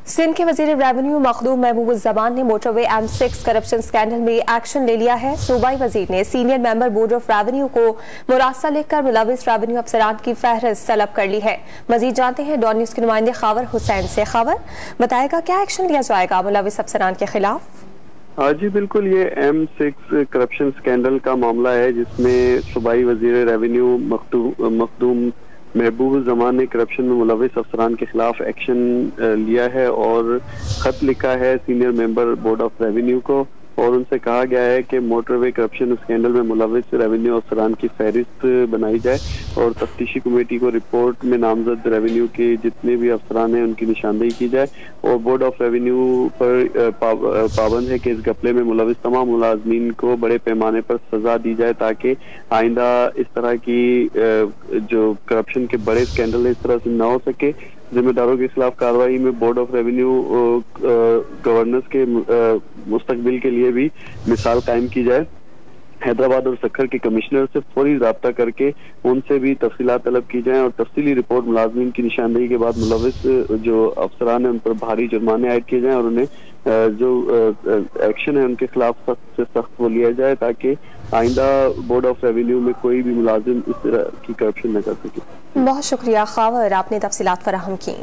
सिंध के वजीर रेवेन्यू मखदूम महबूबुज़्ज़मान ने मोटरवे M6 करप्शन स्कैंडल में एक्शन ले लिया है। सूबाई वजीर ने senior member board of revenue को मुरासा लिखकर मुलविस रेवेन्यू अफसरान की फहरिस्त तलब कर ली है। मजीद जानते हैं डॉन न्यूज़ के नुमाइंदे खावर हुसैन से। खावर बताएगा क्या एक्शन लिया जाएगा मुलविस अफसरान के खिलाफ? हाँ जी बिल्कुल, ये M6 करप्शन स्कैंडल का मामला है जिसमें सूबाई वजीर रेवेन्यू मखदूम महबूबुज़्ज़मान ने करप्शन में मुलविस अफसरान के खिलाफ एक्शन लिया है और खत लिखा है senior member board of revenue को और उनसे कहा गया है कि मोटरवे करप्शन स्कैंडल में मुलविस रेवेन्यू अफसरान की फहरिस्त बनाई जाए और तफ्तीशी कमेटी को रिपोर्ट में नामजद रेवेन्यू के जितने भी अफसरान हैं उनकी निशानदेही की जाए और बोर्ड ऑफ रेवेन्यू पर पाबंद है कि इस घपले में मुलविस तमाम मुलाजमीन को बड़े पैमाने पर सजा दी जाए ताकि आइंदा इस तरह की जो करप्शन के बड़े स्कैंडल है इस तरह से ना हो सके। जिम्मेदारों के खिलाफ कार्रवाई में बोर्ड ऑफ रेवेन्यू गवर्नेंस के मुस्तकबिल के लिए भी मिसाल कायम की जाए। हैदराबाद और सक्खर के कमिश्नर से फौरी रब्ता करके उनसे भी तफसीलात तलब की जाए और तफसीली रिपोर्ट मुलाजमीन की निशानदेही के बाद मुलविस जो अफसरान हैं उन पर भारी जुर्माने आयद किए जाएं और उन्हें जो एक्शन है उनके खिलाफ सख्त से सख्त वो लिया जाए ताकि आइंदा बोर्ड ऑफ रेवेन्यू में कोई भी मुलाजिम इस तरह की करप्शन न कर सके। बहुत शुक्रिया खावर, आपने तफसीलात फराहम की।